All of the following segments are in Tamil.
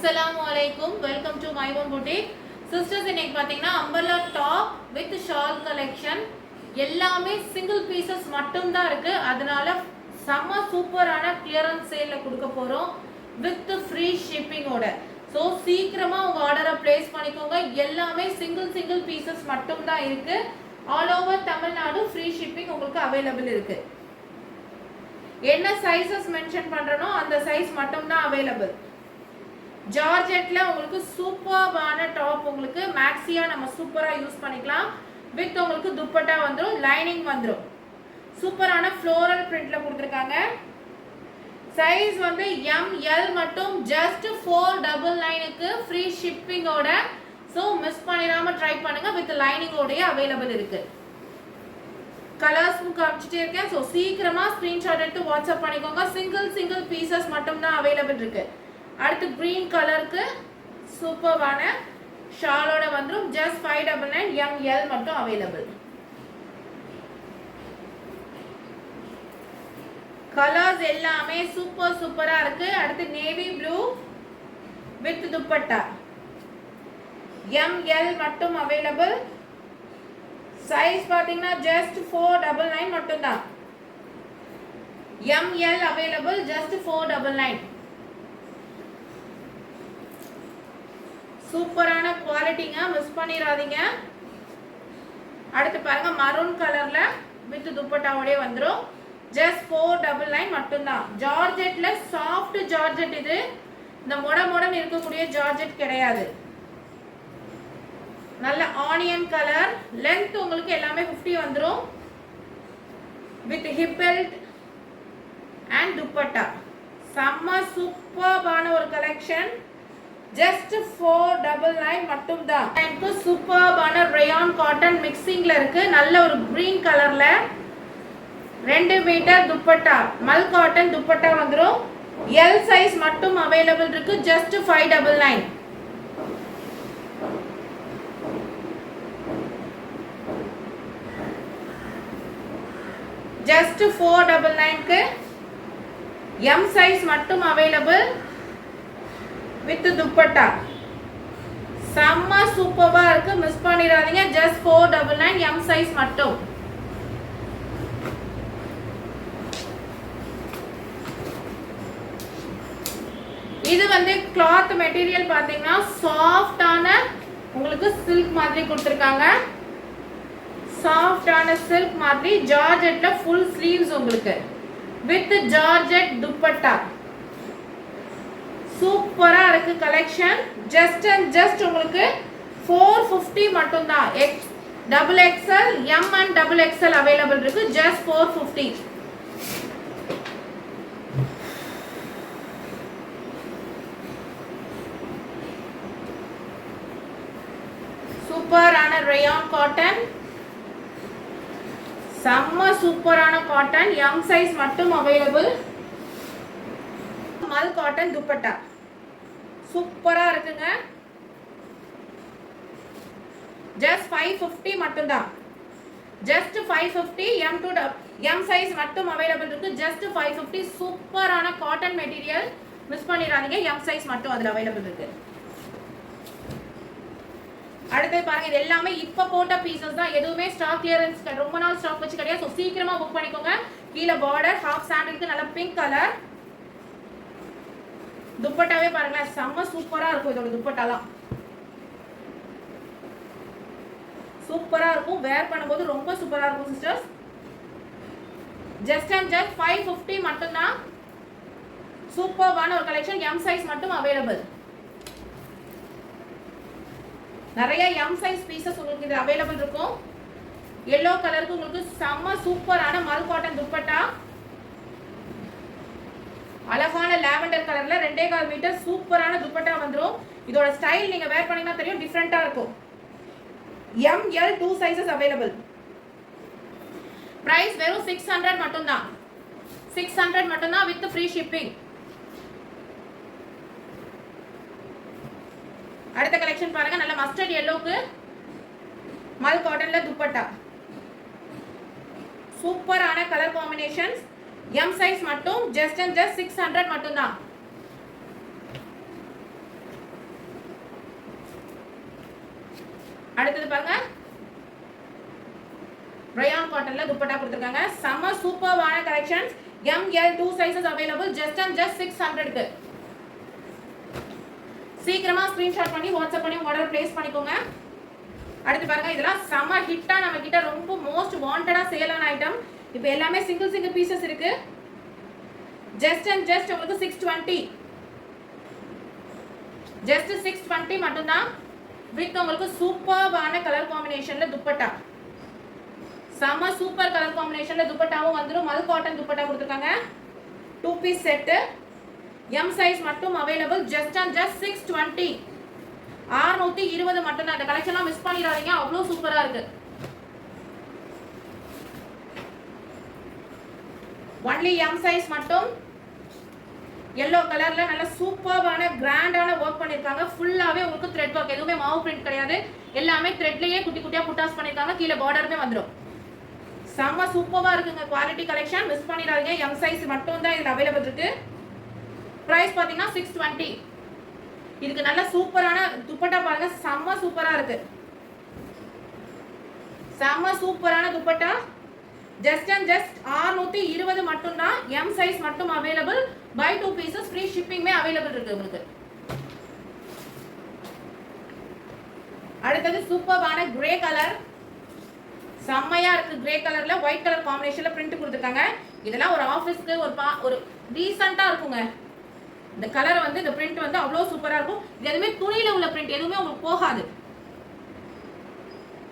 Assalamualaikum. Welcome to my own boutique. Sisters, இன்னைக்கு பாத்தீங்கன்னா umbrella top with shawl collection எல்லாமே single pieces மட்டும் தான் இருக்கு. அதனால செம்ம சூப்பரான clearance sale ல கொடுக்க போறோம் with free shipping ஓட. சோ சீக்கிரமா உங்க ஆர்டரை பிளேஸ் பண்ணிக்கோங்க. எல்லாமே single pieces மட்டும் தான் இருக்கு. All over Tamil Nadu free shipping உங்களுக்கு available இருக்கு. என்ன சைஸஸ் மென்ஷன் பண்றனோ அந்த சைஸ் மட்டும் தான் available. ஜார்ஜெட்ல உங்களுக்கு சூப்பரான டாப் உங்களுக்கு மேக்ஸியா நம்ம சூப்பரா யூஸ் பண்ணிக்கலாம். வித் உங்களுக்கு துப்பட்டா வந்துரும், லைனிங் வந்துரும். சூப்பரான ஃப்ளோரல் பிரிண்ட்ல கொடுத்திருக்காங்க. சைஸ் வந்து ML மட்டும் just 499 க்கு ஃப்ரீ ஷிப்பிங் ஓட. சோ மிஸ் பண்ணிராம ட்ரை பண்ணுங்க. வித் லைனிங் ஓடயே அவேலபிள் இருக்கு. கலர்ஸ் காமிச்சிட்டே இருக்கேன். சோ சீக்கிரமா ஸ்கிரீன்ஷாட் எடுத்து வாட்ஸ்அப் பண்ணிக்கோங்க. சிங்கிள் பீசஸ் மட்டும் தான் அவேலபிள் இருக்கு. அடுத்து green கலருக்கு சூப்பரான ஷாலோட வந்துரும். just 599 ML மட்டும் அவேலபிள். கலர்ஸ் எல்லாமே சூப்பரா இருக்கு. அடுத்து navy blue with dupatta ML மட்டும் அவேலபிள். சைஸ் பாத்தீங்கன்னா just 499 மட்டும் தான். ML available just 499. சூப்பரான குவாலிட்டிங்க, மிஸ் பண்ணிராதீங்க. அடுத்து பாருங்க மரூன் கலர்ல வித் துப்பட்டாவோட வந்துரும். just 499 மட்டும் தான். ஜார்ஜெட்ல சாஃப்ட் ஜார்ஜெட் இது. இந்த மொடன்னு இருக்கக்கூடிய ஜார்ஜெட் கிடையாது. நல்ல ஆனியன் கலர். லெந்த் உங்களுக்கு எல்லாமே 50 வந்துரும். With hip belt and dupatta. செம்ம சூப்பரான ஒரு கலெக்ஷன். just 499 மட்டும் தான். எனக்கு சூப்பரான ரயான் காட்டன் மிக்சிங்ல இருக்கு. நல்ல ஒரு கிரீன் கலர்ல 2 மீட்டர் துப்பட்டா, மல் காட்டன் துப்பட்டா வந்துரும். L சைஸ் மட்டும் அவேலபிள் இருக்கு. just 599. just 499 க்கு M சைஸ் மட்டும் அவேலபிள் வித் துப்பட்டா. செம்ம சூப்பரா இருக்கு, மிஸ் பண்ணிராதீங்க. just 499 M சைஸ் மட்டும். இது வந்து கிளாத் மெட்டீரியல் பாத்தீங்கன்னா சாஃப்டான உங்களுக்கு சில்க் மாதிரி கொடுத்திருக்காங்க. சாஃப்டான சில்க் மாதிரி ஜார்ஜெட்ல ஃபுல் ஸ்லீவ்ஸ் உங்களுக்கு வித் ஜார்ஜெட் துப்பட்டா. சூப்பரா இருக்கு கலெக்ஷன். just உங்களுக்கு 450 மட்டும் தான். XXL M and XXL available இருக்கு. just 450. சூப்பரான ரயான் காட்டன். செம்ம சூப்பரான காட்டன். M சைஸ் மட்டும் அவேலபிள். மல் காட்டன் துப்பட்டா சூப்பரா இருக்குங்க. just 550 மட்டும் தான். just 550. M சைஸ் மட்டும் அவேலபிள் இருக்கு. just 550. சூப்பரான காட்டன் மெட்டீரியல், மிஸ் பண்ணிராதீங்க. M சைஸ் மட்டும் அதுல அவேலபிள் இருக்கு. அடுத்து பாருங்க, இது எல்லாமே இப்ப போட்ட பீசஸ் தான். எதுவுமே ஸ்டாக் கிளியரன்ஸ் ரொம்ப நாள் ஸ்டாக் வச்சு கிடையாது. சோ சீக்கிரமா புக் பண்ணிக்கோங்க. கீழ பார்டர் ஹாஃப் சாண்டிலுக்கு நல்ல பிங்க் கலர். துப்பட்டாவே பாருங்களேன், செம்ம சூப்பரா இருக்கும். இதோட துப்பட்டாலாம் சூப்பரா இருக்கும். வேர் பண்ணும்போது ரொம்ப சூப்பரா இருக்கும் சிஸ்டர்ஸ். just 550 மட்டும் தான். சூப்பரான ஒரு கலெக்ஷன். M சைஸ் மட்டும் அவேலபிள். நிறைய M சைஸ் பீசஸ் உங்களுக்கு இது அவேலபிள் இருக்கும். yellow கலருக்கு உங்களுக்கு செம்ம சூப்பரான மல் காட்டன் துப்பட்டா. அழகான லாவெண்டர் கலர்ல 2.25 மீட்டர் சூப்பரான துப்பட்டா வந்துரும். இதோட ஸ்டைல் நீங்க வேர் பண்ணீங்கன்னா தெரியும், டிஃபரெண்டா இருக்கும். ML 2 sizes available. பிரைஸ் வெறும் 600 மட்டும் தான். 600 மட்டும் தான் வித் ஃப்ரீ ஷிப்பிங். அடுத்த கலெக்ஷன் பாருங்க. நல்ல மஸ்டர்ட் yellowக்கு மல் காட்டன்ல துப்பட்டா. சூப்பரான கலர் காம்பினேஷன்ஸ். M சைஸ் மட்டும் just 600 மட்டும் தான். அடுத்தது பாருங்க ரயான் காட்டன்ல துப்பட்டா கொடுத்திருக்காங்க. செம சூப்பர்வான collections. ML 2 sizes available just and just 600 க்கு. சீக்கிரமா ஸ்கிரீன்ஷாட் பண்ணி வாட்ஸ்அப் பண்ணி ஆர்டர் பிளேஸ் பண்ணிக்கோங்க. அடுத்து பாருங்க இதெல்லாம் செம ஹிட்டா நம்ம கிட்ட ரொம்ப மோஸ்ட் வாண்டடா சேல் ஆன ஐட்டம். இப்போ எல்லாமே சிங்கிள் பீசஸ் இருக்கு. just and just உங்களுக்கு 620. just 620 மட்டும் தான். வித் உங்களுக்கு சூப்பர்வான கலர் காம்பினேஷன்ல துப்பட்டா. செம சூப்பர் கலர் காம்பினேஷன்ல துப்பட்டாவும் வந்துரும். மல் காட்டன் துப்பட்டா கொடுத்திருக்காங்க. 2 பீஸ் செட். M சைஸ் மட்டும் அவைலபிள் just and just 620. 620 மட்டும் தான். இந்த கலெக்ஷன்லாம் மிஸ் பண்ணிடாதீங்க. அவ்வளவு சூப்பரா இருக்கு. only M சைஸ் மட்டும். yellow கலர்ல நல்ல சூப்பர்வான கிராண்டான வர்க் பண்ணிருக்காங்க. ஃபுல்லாவே உங்களுக்கு த்ரெட் வர்க். எதுவுமே மாவு பிரிண்ட் கிடையாது. எல்லாமே த்ரெட்லயே குட்டி குட்டியா புட்டாஸ் பண்ணிருக்காங்க. கீழ பார்டருமே வந்துரும். செம்ம சூப்பரா இருக்குங்க. குவாலிட்டி கலெக்ஷன் மிஸ் பண்ணிடாதீங்க. M சைஸ் மட்டும் தான் இதுல அவைலபிள் இருக்கு. பிரைஸ் பாத்தீங்கன்னா 620. இதுக்கு நல்ல சூப்பரான துப்பட்டா பாருங்க. செம்ம சூப்பரா இருக்கு. செம்ம சூப்பரான துப்பட்டா. just and just 620 மட்டும் தான். M சைஸ் மட்டும் available. buy 2 pieces free shipping மே அவைலபிள் இருக்கு உங்களுக்கு. அடுத்தது சூப்பரான கிரே கலர். செம்மையா இருக்கு. கிரே கலர்ல ஒயிட் கலர் காம்பினேஷன்ல பிரிண்ட் கொடுத்திருக்காங்க. இதெல்லாம் ஒரு ஆபீஸ்க்கு ஒரு டீசன்ட்டா இருக்குங்க. இந்த கலர் வந்து இந்த பிரிண்ட் வந்து அவ்வளவு சூப்பரா இருக்கும். இது எதுவுமே துணியில உள்ள பிரிண்ட் எதுவுமே உங்களுக்கு போகாது.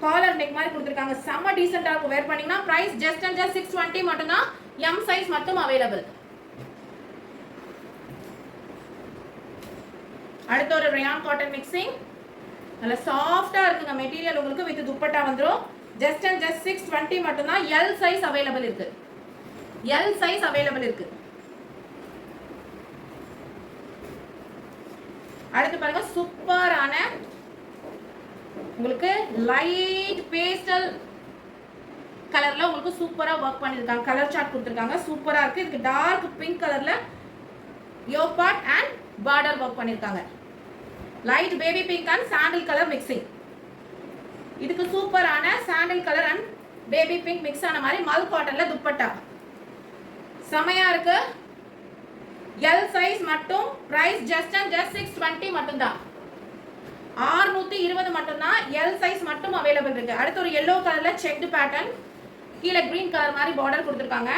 காலர் நெக் மாதிரி கொடுத்திருக்காங்க. செம்ம டீசன்ட்டா இருக்கும். வேர் பண்ணீங்கன்னா பிரைஸ் just and just 620 மட்டும் தான். M சைஸ் மட்டும் அவைலபிள். அடுத்து ஒரு ரயான் காட்டன் மிக்சிங். நல்ல சாஃப்ட்டா இருக்குங்க மெட்டீரியல். உங்களுக்கு வித் துப்பட்டா வந்துரும். just and just 620 மட்டும் தான். L சைஸ் அவைலபிள் இருக்கு. L சைஸ் அவைலபிள் இருக்கு. அடுத்து பாருங்க சூப்பரான உங்களுக்கு லைட் பேஸ்டல் கலர்ல உங்களுக்கு சூப்பரா வர்க் பண்ணிருக்காங்க. கலர் சார்ட் கொடுத்திருக்காங்க. சூப்பரா இருக்கு. இதுக்கு டார்க் பிங்க் கலர்ல yoke part and border work பண்ணிருக்காங்க. Light baby pink and sandal colour mixing. இதுக்கு சூப்பரான sandal colour and baby pink mix ஆன மாதிரி மல் காட்டன்ல துப்பட்டா. செமையா இருக்கு. L சைஸ் மட்டும். பிரைஸ் just and just 620 மட்டும் தான். 620 மட்டும் தான். L சைஸ் மட்டும் அவைலபிள் இருக்கு. அடுத்து ஒரு yellow கலர்ல செக்டு பேட்டர்ன். கீழ கிரீன் கலர் மாதிரி பார்டர் கொடுத்திருக்காங்க.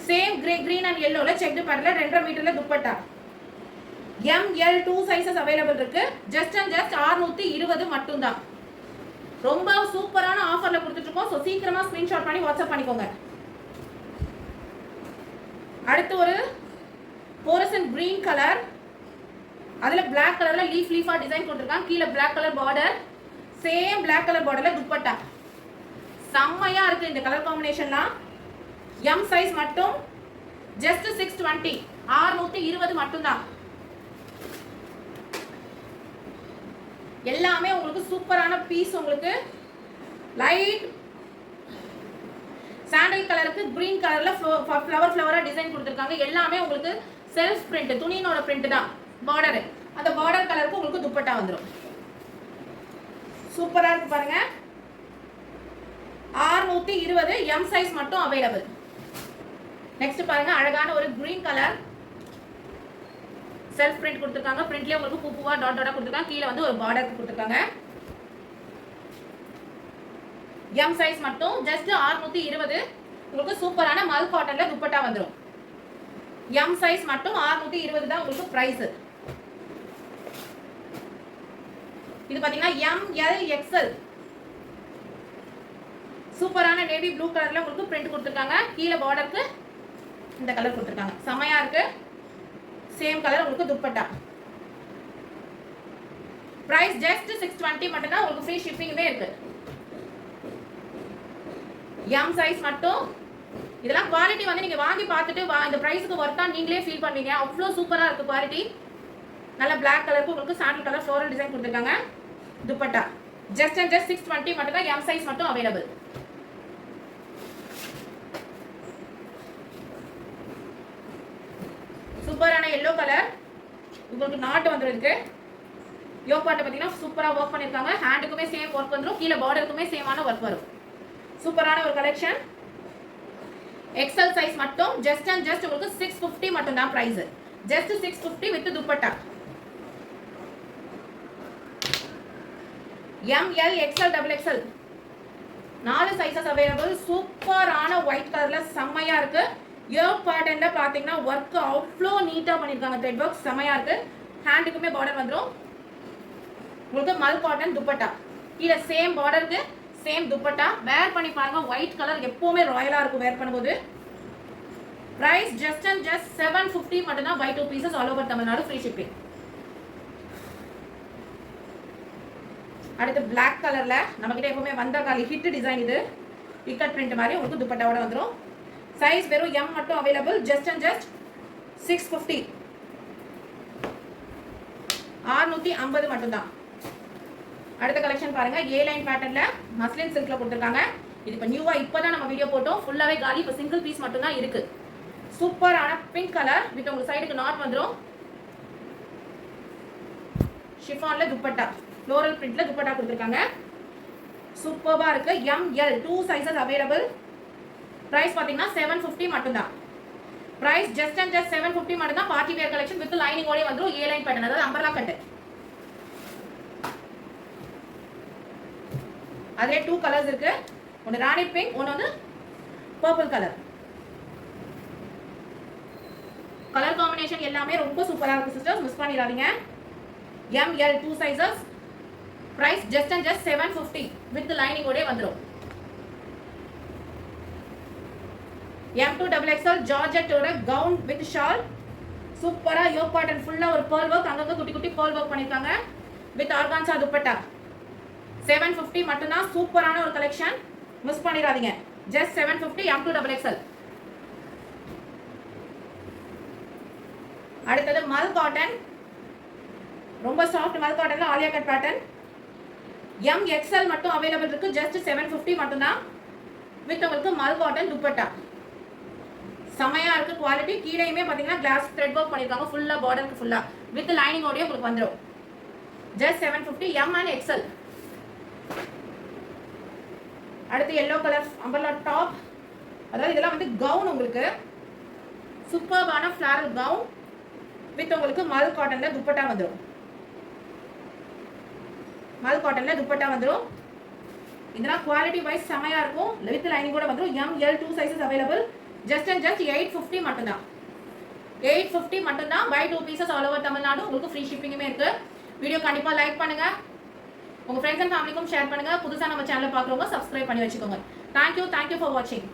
சேம் கிரீன் அண்ட் yellowல செக்டு பேட்டர்ன்ல 2.5 மீட்டர்ல துப்பட்டா. ML 2 சைஸஸ் அவைலபிள் இருக்கு. just and just 620 மட்டும் தான். ரொம்ப சூப்பரான ஆஃபர்ல கொடுத்துட்டு இருக்கோம். சோ சீக்கிரமா ஸ்கிரீன்ஷாட் பண்ணி வாட்ஸ்அப் பண்ணிக்கோங்க. அடுத்து ஒரு போரசன் கிரீன் கலர். அதுல Black கலர்ல லீஃபா டிசைன் கொடுத்திருக்காங்க. கீழ Black கலர் பார்டர். சேம் Black கலர் பார்டர்ல துப்பட்டா. செம்மையா இருக்கு இந்த கலர் காம்பினேஷன்லாம். M சைஸ் மட்டும் just 620. 620 மட்டும் தான். எல்லாமே உங்களுக்கு சூப்பரான பீஸ். உங்களுக்கு லைட் சாண்டல் கலருக்கு கிரீன் கலர்ல ஃப்ளவரா டிசைன் கொடுத்திருக்காங்க. எல்லாமே உங்களுக்கு செல்ஃப் பிரிண்ட் துணியோட பிரிண்ட் தான். பார்டர் அந்த பார்டர் கலருக்கு உங்களுக்கு துப்பட்டா வந்துரும். சூப்பரா இருக்கு பாருங்க. 620 M சைஸ் மட்டும் அவைலபிள். நெக்ஸ்ட் பாருங்க அழகான ஒரு கிரீன் கலர் செல்ஃப் பிரிண்ட் கொடுத்திருக்காங்க. பிரிண்ட்லயே உங்களுக்கு பூவா டாட் டாட்டா கொடுத்திருக்காங்க. கீழ வந்து ஒரு பார்டர் கொடுத்திருக்காங்க. M சைஸ் மட்டும் just 620. உங்களுக்கு சூப்பரான மல் காட்டன்ல துப்பட்டா வந்துரும். M சைஸ் மட்டும் 620 தான் உங்களுக்கு பிரைஸ். இது பாத்தீங்கன்னா ML XL. சூப்பரான நேவி ப்ளூ கலர்ல உங்களுக்கு பிரிண்ட் கொடுத்திருக்காங்க. கீழ பார்டருக்கு இந்த கலர் கொடுத்திருக்காங்க. செமையா இருக்கு. சேம் கலர் உங்களுக்கு துப்பட்டா. பிரைஸ் just 620 மட்டும் தான். உங்களுக்கு ஃப்ரீ ஷிப்பிங்மே இருக்கு. M சைஸ் மட்டும். இதெல்லாம் குவாலிட்டி வந்து நீங்க வாங்கி பார்த்துட்டு இந்த பிரைஸ்க்கு வர்த்தா நீங்களே ஃபீல் பண்ணுவீங்க. அவ்வளவு சூப்பரா இருக்கு குவாலிட்டி. நல்ல Black கலருக்கு உங்களுக்கு சாண்டல் கலர் ஃப்ளோரல் டிசைன் கொடுத்திருக்காங்க. துப்பட்டா just and just 620 மட்டும் தான். M சைஸ் மட்டும் அவைலபிள். சூப்பரான yellow கலர் உங்களுக்கு நாட் வந்துருக்கு. யோக் பார்ட் பார்த்தீங்கன்னா சூப்பரா ஒர்க் பண்ணிருக்காங்க. ஹேண்டுக்குமே சேம் ஒர்க் வந்துரும். கீழ பார்டருக்குமே சேமான ஒர்க் வரும். சூப்பரான ஒரு கலெக்ஷன். எக்ஸல் சைஸ் மட்டும் ஜஸ்ட் அண்ட் ஜஸ்ட் உங்களுக்கு 650 மட்டும் தான் price. Just 650 with dupatta. ML XL XXL 4 sizes available. சூப்பரான ஒயிட் கலர்ல செம்மையா இருக்கு. யோக் பேட்டர்ன்ல பாத்தீங்கன்னா ஒர்க் அவ்வளோ நீட்டா பண்ணிருக்காங்க. த்ரெட் ஒர்க் செம்மையா இருக்கு. ஹேண்டுக்குமே பார்டர் வந்துரும். உங்களுக்கு மல் காட்டன் துப்பட்டா. கீழ சேம் பார்டருக்கு சேம் துப்பட்டா. வேர் பண்ணி பாருங்க. ஒயிட் கலர் எப்பவுமே ராயலா இருக்கும் வேர் பண்ணும்போது. பிரைஸ் ஜஸ்ட் அண்ட் ஜஸ்ட் 750 மட்டும் தான். Buy 2 pieces all over Tamil Nadu free shipping. அடுத்து பிளாக் கலர்ல நம்ம கிட்ட எப்பவுமே வந்த காலி ஹிட் டிசைன் இது. இக்கட் பிரிண்ட் மாதிரி உங்களுக்கு துப்பட்டாவோட வந்துரும். சைஸ் வெறும் M மட்டும் அவைலபிள். Just and just 650. 650 மட்டும் தான். அடுத்த கலெக்ஷன் பாருங்க. ஏ லைன் பேட்டர்ன்ல மஸ்லின் சில்க்ல கொடுத்திருக்காங்க. இது இப்ப நியூவா இப்பதான் நம்ம வீடியோ போட்டோம். ஃபுல்லாவே காலி. இப்ப சிங்கிள் பீஸ் மட்டும் தான் இருக்கு. சூப்பரான பிங்க் கலர் வித் உங்களுக்கு சைடுக்கு நாட் வந்துரும். ஷிஃபான்ல துப்பட்டா ஃப்ளோரல் பிரிண்ட்ல துப்பட்டா கொடுத்திருக்காங்க. சூப்பரா இருக்கு. ML 2 sizes available. பிரைஸ் பாத்தீங்கன்னா 750 மட்டும் தான். பிரைஸ் ஜஸ்ட் அண்ட் ஜஸ்ட் 750 மட்டும் தான். Party wear collection with lining ஓட வந்துரும். ஏ லைன் பேட்டர்ன் அதாவது அம்பர்லா கட். அதுல 2 கலர்ஸ் இருக்கு. ஒன்னு ராணி பிங்க், ஒன்னு வந்து பர்பிள் கலர். கலர் காம்பினேஷன் எல்லாமே ரொம்ப சூப்பரா இருக்கு சிஸ்டர்ஸ். மிஸ் பண்ணிடாதீங்க. ML 2 sizes. Price just and just 750 with lining ஓட வந்துரும். M2 XXL ஜார்ஜெட் ஓட கவுன் வித் ஷால். சூப்பரா யோக் பாட்டன் ஃபுல்லா ஒரு pearl work அங்கங்க குட்டி குட்டி pearl work பண்ணிருக்காங்க. With organza dupatta. 750 மட்டும் தான். சூப்பரான ஒரு கலெக்ஷன். மிஸ் பண்ணிடாதீங்க. Just 750 M2 XXL. அடுத்தது மல் காட்டன். ரொம்ப சாஃப்ட் மல் காட்டன்ல ஆலியா கட் பேட்டர்ன். MXL மட்டும் அவைலபிள் இருக்கு. ஜஸ்ட் 750 மட்டும் தான். வித் உங்களுக்கு மல் காட்டன் துப்பட்டா. செமையா இருக்கு குவாலிட்டி. கீழேயுமே பாத்தீங்கன்னா கிளாஸ் த்ரெட் வர்க் பண்ணிருக்காங்க. ஃபுல்லா பார்டருக்கு ஃபுல்லா வித் லைனிங் ஓட உங்களுக்கு வந்துரும். Just 750 M and XL. அடுத்து yellow கலர் அம்பர்லா டாப். அதாவது இதெல்லாம் வந்து கவுன் உங்களுக்கு. சூப்பரான ஃப்ளாரல் கவுன் வித் உங்களுக்கு மல் காட்டன்ல துப்பட்டா வந்துரும். மல் காட்டன்ல துப்பட்டா வந்துரும். இதெல்லாம் குவாலிட்டி வைஸ் செமையா இருக்கும். வித் லைனிங் கூட வந்துரும். ML 2 sizes available. Just and just 850 மட்டும் தான். 850 மட்டும் தான். Buy 2 pieces all over Tamil Nadu. உங்களுக்கு ஃப்ரீ ஷிப்பிங்குமே இருக்கு. வீடியோ கண்டிப்பா லைக் பண்ணுங்க. உங்க ஃப்ரெண்ட்ஸ் அண்ட் ஃபேமிலிக்கும் ஷேர் பண்ணுங்க. புதுசா நம்ம சேனலை பார்க்குறவங்க சப்ஸ்கிரைப் பண்ணி வச்சுக்கோங்க. தேங்க்யூ ஃபார் வாட்சிங்.